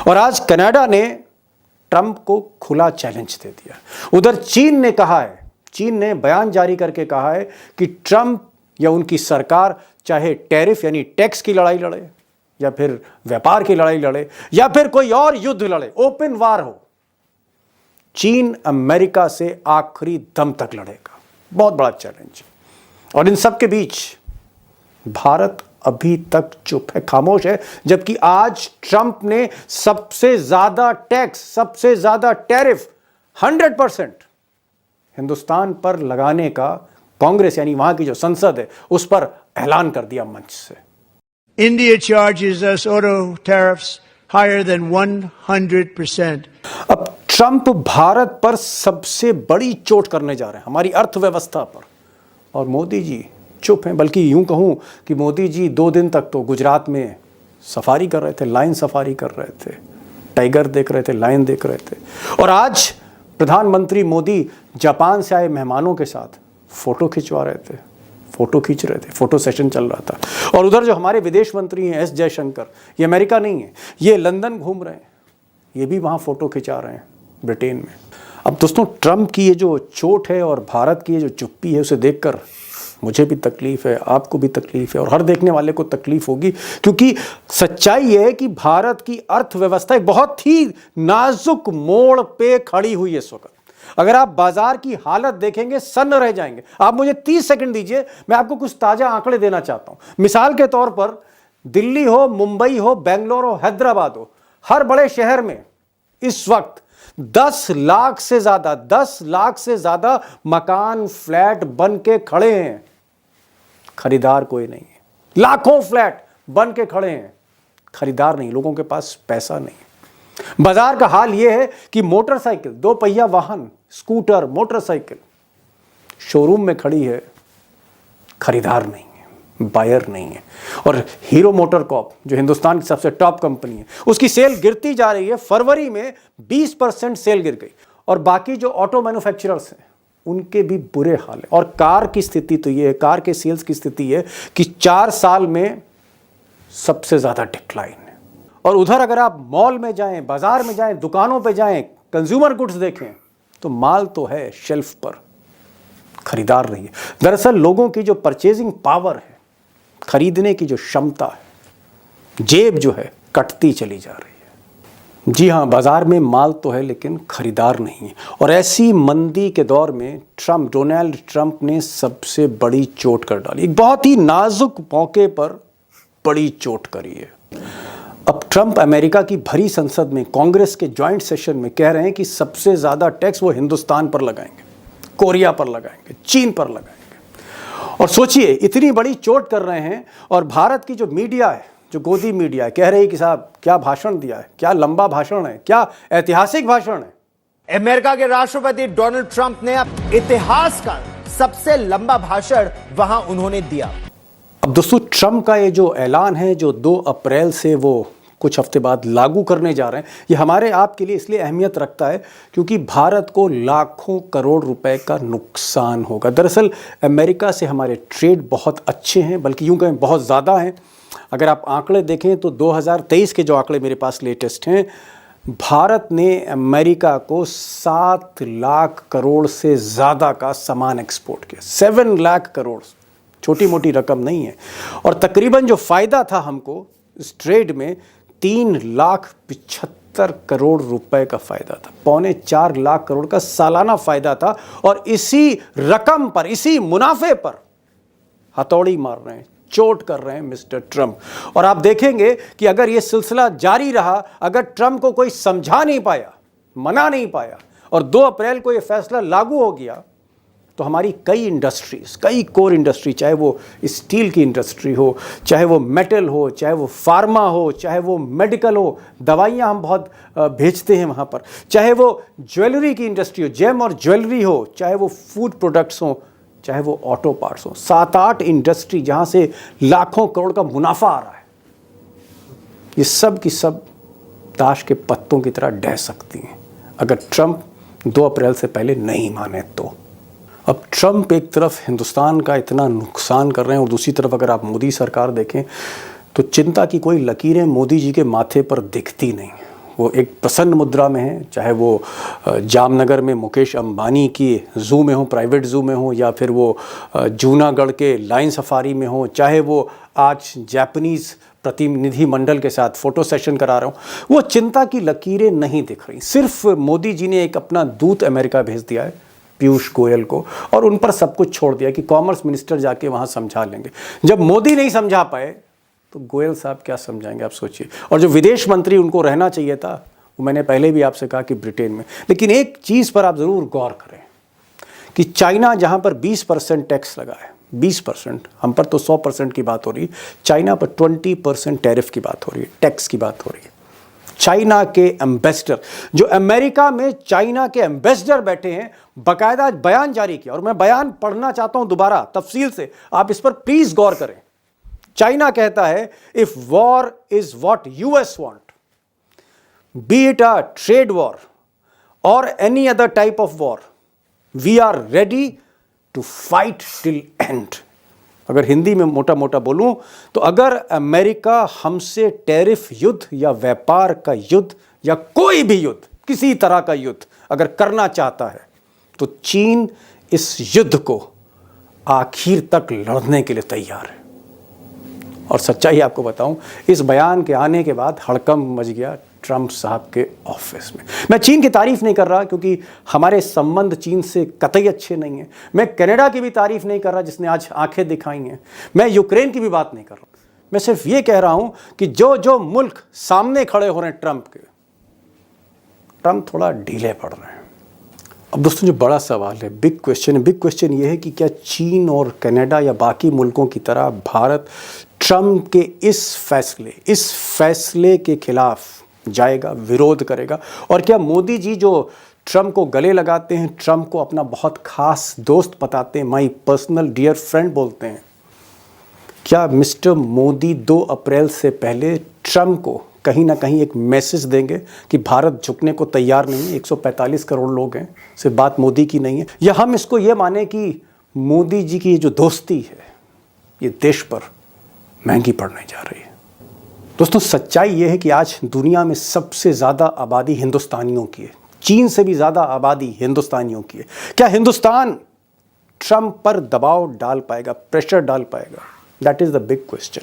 और आज कनाडा ने ट्रंप को खुला चैलेंज दे दिया। उधर चीन ने कहा है, चीन ने बयान जारी करके कहा है कि ट्रंप या उनकी सरकार चाहे टैरिफ यानी टैक्स की लड़ाई लड़े, या फिर व्यापार की लड़ाई लड़े, या फिर कोई और युद्ध लड़े, ओपन वार हो, चीन अमेरिका से आखिरी दम तक लड़ेगा। बहुत बड़ा चैलेंज। और इन सब के बीच भारत अभी तक चुप है, खामोश है, जबकि आज ट्रंप ने सबसे ज्यादा टैक्स, सबसे ज्यादा टैरिफ 100% हिंदुस्तान पर लगाने का कांग्रेस यानी वहां की जो संसद है उस पर ऐलान कर दिया मंच से। India charges us auto tariffs higher than 100%. अब ट्रंप भारत पर सबसे बड़ी चोट करने जा रहे हैं, हमारी अर्थव्यवस्था पर, और मोदी जी चुप हैं। बल्कि यूं कहूं कि मोदी जी 2 दिन तक तो गुजरात में सफारी कर रहे थे, लाइन सफारी कर रहे थे, टाइगर देख रहे थे, लाइन देख रहे थे। और आज प्रधानमंत्री मोदी जापान से आए मेहमानों के साथ फोटो खिंचवा रहे थे, फोटो खींच रहे थे, फोटो सेशन चल रहा था। और उधर जो हमारे विदेश मंत्री हैं एस जयशंकर, ये अमेरिका नहीं है, ये लंदन घूम रहे हैं, ये भी वहाँ फोटो खिंचा रहे हैं ब्रिटेन में। अब दोस्तों, ट्रंप की ये जो चोट है और भारत की ये जो चुप्पी है, उसे देखकर मुझे भी तकलीफ है, आपको भी तकलीफ है, और हर देखने वाले को तकलीफ होगी, क्योंकि सच्चाई ये है कि भारत की अर्थव्यवस्था एक बहुत ही नाजुक मोड़ पे खड़ी हुई है इस वक्त। अगर आप बाजार की हालत देखेंगे सन्न रह जाएंगे। आप मुझे 30 सेकंड दीजिए, मैं आपको कुछ ताजा आंकड़े देना चाहता हूं। मिसाल के तौर पर दिल्ली हो, मुंबई हो, बेंगलोर हो, हैदराबाद हो, हर बड़े शहर में इस वक्त 10 लाख से ज्यादा मकान, फ्लैट बन के खड़े हैं। खरीदार कोई नहीं है। लाखों फ्लैट बन के खड़े हैं, खरीदार नहीं, लोगों के पास पैसा नहीं। बाजार का हाल यह है कि मोटरसाइकिल, 2 पहिया वाहन, स्कूटर, मोटरसाइकिल शोरूम में खड़ी है, खरीदार नहीं है, बायर नहीं है। और हीरो मोटर कॉर्प जो हिंदुस्तान की सबसे टॉप कंपनी है, उसकी सेल गिरती जा रही है। फरवरी में 20% सेल गिर गई। और बाकी जो ऑटो मैन्युफैक्चरर्स हैं उनके भी बुरे हाल है। और कार की स्थिति तो ये है, कार के सेल्स की स्थिति है कि 4 साल में सबसे ज्यादा डिक्लाइन है। और उधर अगर आप मॉल में जाएं, बाजार में जाएं, दुकानों पे जाएं, कंज्यूमर गुड्स देखें तो माल तो है शेल्फ पर, खरीदार नहीं है। दरअसल लोगों की जो परचेजिंग पावर है, खरीदने की जो क्षमता है, जेब जो है कटती चली जा रही है। जी हाँ, बाजार में माल तो है लेकिन खरीदार नहीं है। और ऐसी मंदी के दौर में डोनाल्ड ट्रंप ने सबसे बड़ी चोट कर डाली। एक बहुत ही नाजुक मौके पर बड़ी चोट करी है। अब ट्रंप अमेरिका की भरी संसद में कांग्रेस के ज्वाइंट सेशन में कह रहे हैं कि सबसे ज्यादा टैक्स वो हिंदुस्तान पर लगाएंगे, कोरिया पर लगाएंगे, चीन पर लगाएंगे। और सोचिए, इतनी बड़ी चोट कर रहे हैं और भारत की जो मीडिया है, जो गोदी मीडिया है, कह रही है कि साहब क्या भाषण दिया है, क्या लंबा भाषण है, क्या ऐतिहासिक भाषण है। अमेरिका के राष्ट्रपति डोनाल्ड ट्रंप ने अब इतिहास का सबसे लंबा भाषण वहां उन्होंने दिया। अब दोस्तों, ट्रंप का ये जो ऐलान है, जो 2 अप्रैल से वो कुछ हफ्ते बाद लागू करने जा रहे हैं, ये हमारे आपके लिए इसलिए अहमियत रखता है क्योंकि भारत को लाखों करोड़ रुपए का नुकसान होगा। दरअसल अमेरिका से हमारे ट्रेड बहुत अच्छे हैं, बल्कि यूं कहें बहुत ज़्यादा हैं। अगर आप आंकड़े देखें तो 2023 के जो आंकड़े मेरे पास लेटेस्ट हैं, भारत ने अमेरिका को 7 लाख करोड़ से ज़्यादा का सामान एक्सपोर्ट किया। 7 लाख करोड़ छोटी मोटी रकम नहीं है। और तकरीबन जो फ़ायदा था हमको इस ट्रेड में 3,75,00,000 करोड़ रुपए का फ़ायदा था। 3.25 लाख करोड़ का सालाना फ़ायदा था। और इसी रकम पर, इसी मुनाफे पर हथौड़ी मार रहे हैं, चोट कर रहे हैं मिस्टर ट्रंप। और आप देखेंगे कि अगर ये सिलसिला जारी रहा, अगर ट्रंप को कोई समझा नहीं पाया, मना नहीं पाया, और 2 अप्रैल को ये फैसला लागू हो गया, तो हमारी कई इंडस्ट्रीज, कई कोर इंडस्ट्री, चाहे वो स्टील की इंडस्ट्री हो, चाहे वो मेटल हो, चाहे वो फार्मा हो, चाहे वो मेडिकल हो, दवाइयाँ हम बहुत भेजते हैं वहाँ पर, चाहे वो ज्वेलरी की इंडस्ट्री हो, जेम और ज्वेलरी हो, चाहे वो फूड प्रोडक्ट्स हो, चाहे वो ऑटो पार्ट्स हो, 7-8 इंडस्ट्री जहाँ से लाखों करोड़ का मुनाफा आ रहा है, ये सब की सब ताश के पत्तों की तरह ढह सकती हैं अगर ट्रंप 2 अप्रैल से पहले नहीं माने तो। अब ट्रंप एक तरफ हिंदुस्तान का इतना नुकसान कर रहे हैं और दूसरी तरफ अगर आप मोदी सरकार देखें तो चिंता की कोई लकीरें मोदी जी के माथे पर दिखती नहीं। वो एक प्रसन्न मुद्रा में हैं, चाहे वो जामनगर में मुकेश अंबानी की ज़ू में हो, प्राइवेट ज़ू में हो, या फिर वो जूनागढ़ के लाइन सफारी में हो, चाहे वो आज जापानीज़ प्रतिनिधि मंडल के साथ फ़ोटो सेशन करा रहा हूँ, वो चिंता की लकीरें नहीं दिख रही। सिर्फ मोदी जी ने एक अपना दूत अमेरिका भेज दिया है, पीयूष गोयल को, और उन पर सब कुछ छोड़ दिया कि कॉमर्स मिनिस्टर जाके वहाँ समझा लेंगे। जब मोदी नहीं समझा पाए तो गोयल साहब क्या समझाएंगे, आप सोचिए। और जो विदेश मंत्री उनको रहना चाहिए था, वो मैंने पहले भी आपसे कहा कि ब्रिटेन में। लेकिन एक चीज़ पर आप ज़रूर गौर करें कि चाइना जहाँ पर 20% टैक्स लगा है, 20%, हम पर तो 100% की बात हो रही है, चाइना पर 20% टैरिफ की बात हो रही है, टैक्स की बात हो रही है। चाइना के एम्बेसडर, जो अमेरिका में चाइना के एम्बेसडर बैठे हैं, बाकायदा बयान जारी किया, और मैं बयान पढ़ना चाहता हूं दोबारा तफसील से, आप इस पर प्लीज गौर करें। चाइना कहता है, if war is what US want, be it a trade war और any other type of war, we are ready to fight till end. अगर हिंदी में मोटा मोटा बोलूं तो अगर अमेरिका हमसे टैरिफ युद्ध या व्यापार का युद्ध या कोई भी युद्ध, किसी तरह का युद्ध अगर करना चाहता है, तो चीन इस युद्ध को आखिर तक लड़ने के लिए तैयार है। और सच्चाई आपको बताऊं, इस बयान के आने के बाद हड़कंप मच गया ट्रंप साहब के ऑफिस में। मैं चीन की तारीफ नहीं कर रहा, क्योंकि हमारे संबंध चीन से कतई अच्छे नहीं हैं। मैं कनाडा की भी तारीफ नहीं कर रहा, जिसने आज आंखें दिखाई हैं। मैं यूक्रेन की भी बात नहीं कर रहा। मैं सिर्फ ये कह रहा हूं कि जो जो मुल्क सामने खड़े हो रहे हैं ट्रंप के, ट्रंप थोड़ा ढीले पड़ रहे हैं। अब दोस्तों, जो बड़ा सवाल है, बिग क्वेश्चन ये है कि क्या चीन और कनाडा या बाकी मुल्कों की तरह भारत ट्रंप के इस फैसले के खिलाफ जाएगा, विरोध करेगा? और क्या मोदी जी जो ट्रंप को गले लगाते हैं, ट्रंप को अपना बहुत खास दोस्त बताते हैं, माई पर्सनल डियर फ्रेंड बोलते हैं, क्या मिस्टर मोदी 2 अप्रैल से पहले ट्रंप को कहीं ना कहीं एक मैसेज देंगे कि भारत झुकने को तैयार नहीं है? 145 करोड़ लोग हैं, सिर्फ बात मोदी की नहीं है। या हम इसको ये माने कि मोदी जी की जो दोस्ती है, ये देश पर महंगी पड़ने जा रही है? दोस्तों, सच्चाई ये है कि आज दुनिया में सबसे ज़्यादा आबादी हिंदुस्तानियों की है, चीन से भी ज़्यादा आबादी हिंदुस्तानियों की है। क्या हिंदुस्तान ट्रंप पर दबाव डाल पाएगा, प्रेशर डाल पाएगा? That is the big question.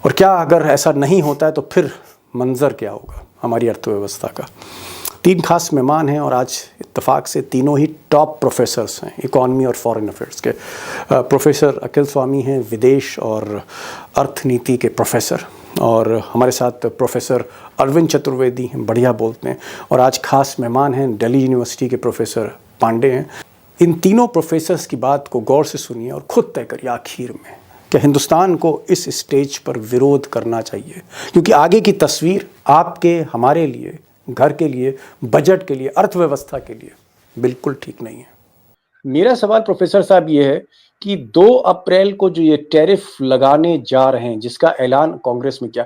और क्या अगर ऐसा नहीं होता है तो फिर मंजर क्या होगा हमारी अर्थव्यवस्था का? 3 खास मेहमान हैं, और आज इत्तेफाक से तीनों ही टॉप प्रोफेसर्स हैं इकोनॉमी और फॉरेन अफेयर्स के। प्रोफेसर अखिल स्वामी हैं, विदेश और अर्थनीति के प्रोफेसर, और हमारे साथ प्रोफेसर अरविंद चतुर्वेदी हैं, बढ़िया बोलते हैं। और आज खास मेहमान हैं, दिल्ली यूनिवर्सिटी के प्रोफेसर पांडे हैं। इन तीनों प्रोफेसर्स की बात को गौर से सुनिए और खुद तय करिए आखिर में कि हिंदुस्तान को इस स्टेज पर विरोध करना चाहिए, क्योंकि आगे की तस्वीर आपके, हमारे लिए, घर के लिए, बजट के लिए, अर्थव्यवस्था के लिए बिल्कुल ठीक नहीं है। मेरा सवाल प्रोफेसर साहब ये है कि 2 अप्रैल को जो ये टैरिफ लगाने जा रहे हैं, जिसका ऐलान कांग्रेस में किया,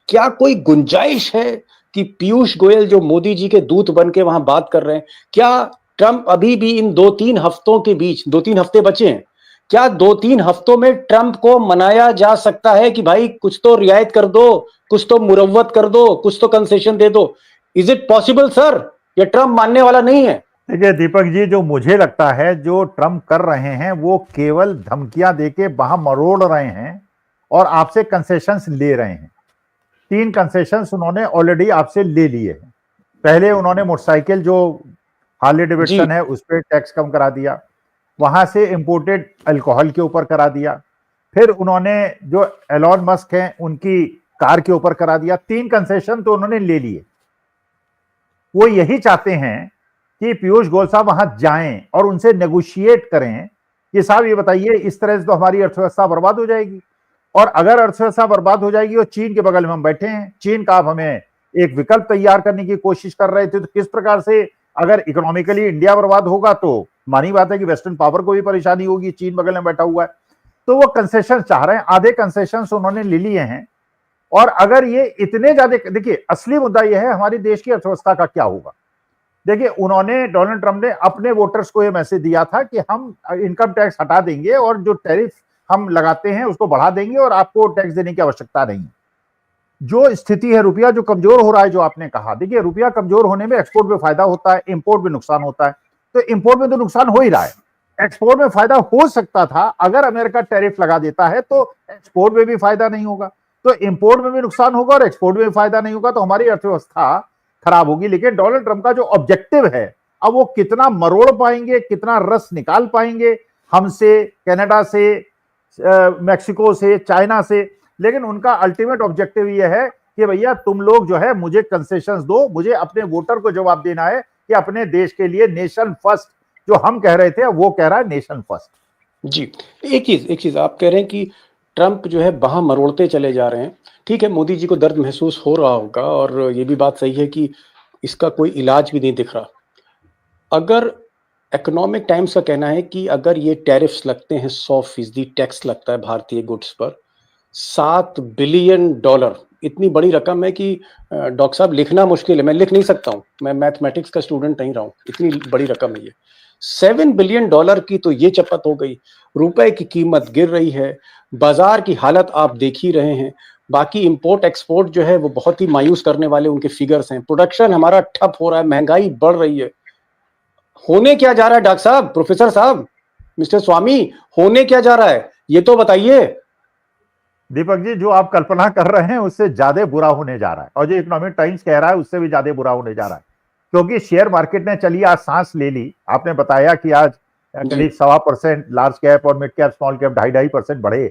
क्या कोई गुंजाइश है कि पीयूष गोयल जो मोदी जी के दूत बन के वहां बात कर रहे हैं, क्या ट्रंप अभी भी इन 2-3 हफ्तों के बीच, 2-3 हफ्ते बचे हैं, क्या 2-3 हफ्तों में ट्रंप को मनाया जा सकता है कि भाई कुछ तो रियायत कर दो, कुछ तो मुरव्वत कर दो, कुछ तो कंसेशन दे दो? Is it possible sir? या ट्रंप मानने वाला नहीं है? देखिए दीपक जी, जो मुझे लगता है जो ट्रंप कर रहे हैं वो केवल धमकियां देके बाह मरोड़ रहे हैं और आपसे कंसेशंस ले रहे हैं। 3 कंसेशंस उन्होंने ऑलरेडी आपसे ले लिए हैं। पहले उन्होंने मोटरसाइकिल जो हार्ले डेविडसन है उस पर टैक्स कम करा दिया, वहां से इंपोर्टेड अल्कोहल के ऊपर करा दिया, फिर उन्होंने जो एलॉन मस्क हैं उनकी कार के ऊपर करा दिया। 3 कंसेशन तो उन्होंने ले लिए। वो यही चाहते हैं कि पीयूष गोयल साहब वहां जाएं और उनसे नेगोशिएट करें कि साहब ये बताइए, इस तरह से तो हमारी अर्थव्यवस्था बर्बाद हो जाएगी, और अगर अर्थव्यवस्था बर्बाद हो जाएगी और चीन के बगल में हम बैठे हैं, चीन का आप हमें एक विकल्प तैयार करने की कोशिश कर रहे थे, तो किस प्रकार से अगर इकोनॉमिकली इंडिया बर्बाद होगा तो मानी बात है कि वेस्टर्न पावर को भी परेशानी होगी, चीन बगल में बैठा हुआ है। तो वो कंसेशन चाह रहे हैं, आधे कंसेशन उन्होंने ले लिए हैं। और अगर ये इतने ज्यादा, देखिए असली मुद्दा यह है हमारी देश की अर्थव्यवस्था का क्या होगा। देखिए उन्होंने, डोनाल्ड ट्रंप ने अपने वोटर्स को यह मैसेज दिया था कि हम इनकम टैक्स हटा देंगे और जो टैरिफ हम लगाते हैं उसको बढ़ा देंगे और आपको टैक्स देने की आवश्यकता नहीं। जो स्थिति है, रुपया जो कमजोर हो रहा है, जो आपने कहा, देखिए रुपया कमजोर होने में एक्सपोर्ट में फायदा होता है, इंपोर्ट में नुकसान होता है। तो इंपोर्ट में तो नुकसान हो ही रहा है, एक्सपोर्ट में फायदा हो सकता था। अगर अमेरिका टैरिफ लगा देता है तो एक्सपोर्ट में भी फायदा नहीं होगा, तो इंपोर्ट में भी नुकसान होगा और एक्सपोर्ट में भी फायदा नहीं होगा, तो हमारी अर्थव्यवस्था खराब होगी। लेकिन डोनाल्ड ट्रंप का जो ऑब्जेक्टिव है, अब वो कितना मरोड़ पाएंगे, कितना रस निकाल पाएंगे हमसे, कनाडा से, मैक्सिको से, चाइना से, लेकिन उनका अल्टीमेट ऑब्जेक्टिव ये है कि भैया तुम लोग जो है मुझे कंसेशंस दो, मुझे अपने वोटर को जवाब देना है कि अपने देश के लिए नेशन फर्स्ट जो हम कह रहे थे वो कह रहा है नेशन फर्स्ट। जी, एक चीज आप कह रहे हैं कि ट्रंप जो है बाह मरोड़ते चले जा रहे हैं। ठीक है, मोदी जी को दर्द महसूस हो रहा होगा और ये भी बात सही है कि इसका कोई इलाज भी नहीं दिख रहा। अगर इकोनॉमिक टाइम्स का कहना है कि अगर ये टैरिफ्स लगते हैं, 100% टैक्स लगता है भारतीय गुड्स पर, $7 बिलियन, इतनी बड़ी रकम है कि डॉक्टर साहब लिखना मुश्किल है, मैं लिख नहीं सकता हूँ, मैं मैथमेटिक्स का स्टूडेंट नहीं रहा हूँ, इतनी बड़ी रकम है ये। $7 बिलियन की तो ये चपत हो गई, रुपए की कीमत गिर रही है, बाजार की हालत आप देख ही रहे हैं। बाकी इंपोर्ट एक्सपोर्ट जो है वो बहुत ही मायूस करने वाले उनके फिगर्स हैं, प्रोडक्शन हमारा ठप हो रहा है, महंगाई बढ़ रही है। होने क्या जा रहा है डॉक्टर साहब, प्रोफेसर साहब, मिस्टर स्वामी, होने क्या जा रहा है ये तो बताइए। दीपक जी, जो आप कल्पना कर रहे हैं उससे ज्यादा बुरा होने जा रहा है, और जो इकोनॉमिक टाइम्स कह रहा है उससे भी ज्यादा बुरा होने जा रहा है, क्योंकि शेयर मार्केट ने चलिए आज सांस ले ली। आपने बताया कि आज करीब 1.25% लार्ज कैप और मिड कैप स्मॉल कैप 2.5% बढ़े,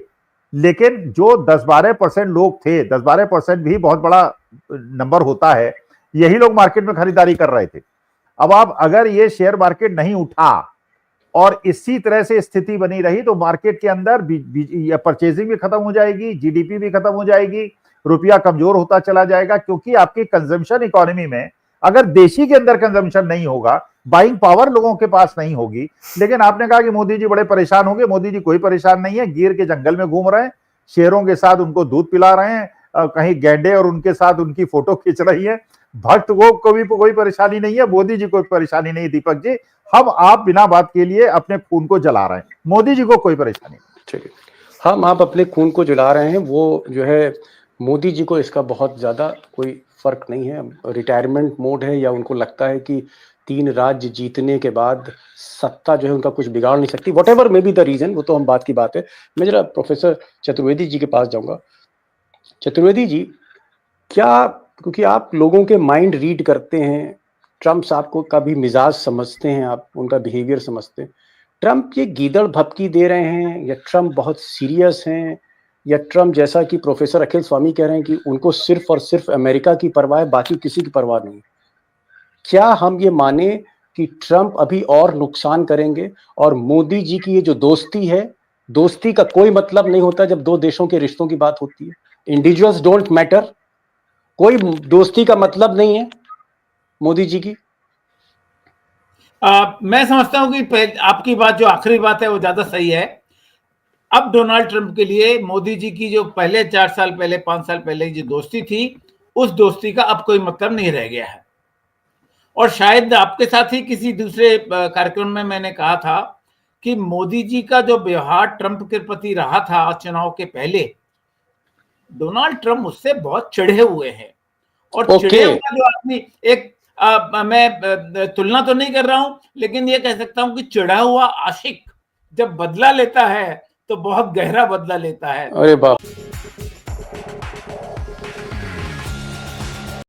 लेकिन जो 10-12% लोग थे, 10-12% भी बहुत बड़ा नंबर होता है, यही लोग मार्केट में खरीदारी कर रहे थे। अब आप अगर ये शेयर मार्केट नहीं उठा और इसी तरह से स्थिति बनी रही तो मार्केट के अंदर परचेजिंग भी खत्म हो जाएगी, जीडीपी भी खत्म हो जाएगी, रुपया कमजोर होता चला जाएगा, क्योंकि आपकी कंजम्पशन इकोनॉमी में अगर देशी के अंदर कंजम्पशन नहीं होगा, बाइंग पावर लोगों के पास नहीं होगी। लेकिन आपने कहा कि मोदी जी बड़े परेशान होंगे, मोदी जी कोई परेशान नहीं है, गिर के जंगल में घूम रहे हैं, शेरों के साथ उनको दूध पिला रहे हैं, कहीं गैंडे और उनके साथ उनकी फोटो खींच रही है। भक्त को भी कोई परेशानी नहीं है, मोदी जी को परेशानी नहीं। दीपक जी, हम आप बिना बात के लिए अपने खून को जला रहे हैं, मोदी जी को कोई परेशानी नहीं। ठीक है, हम आप अपने खून को जला रहे हैं, वो जो है मोदी जी को इसका बहुत ज्यादा कोई फर्क नहीं है। रिटायरमेंट मोड है, या उनको लगता है कि 3 राज्य जीतने के बाद सत्ता जो है उनका कुछ बिगाड़ नहीं सकती, whatever may be the reason, वो तो हम बात की बात है। मैं जरा प्रोफेसर चतुर्वेदी जी के पास जाऊंगा। चतुर्वेदी जी, क्या, क्योंकि आप लोगों के माइंड रीड करते हैं, ट्रंप साहब को का भी मिजाज समझते हैं, आप उनका बिहेवियर समझते हैं, ट्रंप ये गीदड़ भपकी दे रहे हैं, या ट्रंप बहुत सीरियस हैं, या ट्रंप जैसा कि प्रोफेसर अखिल स्वामी कह रहे हैं कि उनको सिर्फ और सिर्फ अमेरिका की परवाह है, बाकी किसी की परवाह नहीं? क्या हम ये माने कि ट्रंप अभी और नुकसान करेंगे, और मोदी जी की ये जो दोस्ती है, दोस्ती का कोई मतलब नहीं होता जब दो देशों के रिश्तों की बात होती है, इंडिविजुअल्स डोंट मैटर, कोई दोस्ती का मतलब नहीं है मोदी जी की? मैं समझता हूं कि आपकी बात, जो आखिरी बात है, वो ज्यादा सही है। अब डोनाल्ड ट्रंप के लिए मोदी जी की जो पहले 4 साल पहले, 5 साल पहले जो दोस्ती थी, उस दोस्ती का अब कोई मतलब नहीं रह गया है। और शायद आपके साथ ही किसी दूसरे कार्यक्रम में मैंने कहा था कि मोदी जी का जो व्यवहार ट्रंप के प्रति रहा था चुनाव के पहले, डोनाल्ड ट्रंप उससे बहुत चिढ़े हुए हैं। और चिढ़े हुआ जो आदमी, एक मैं तुलना तो नहीं कर रहा हूं, लेकिन ये कह सकता हूं कि चिढ़ा हुआ आशिक जब बदला लेता है तो बहुत गहरा बदला लेता है। अरे बाप।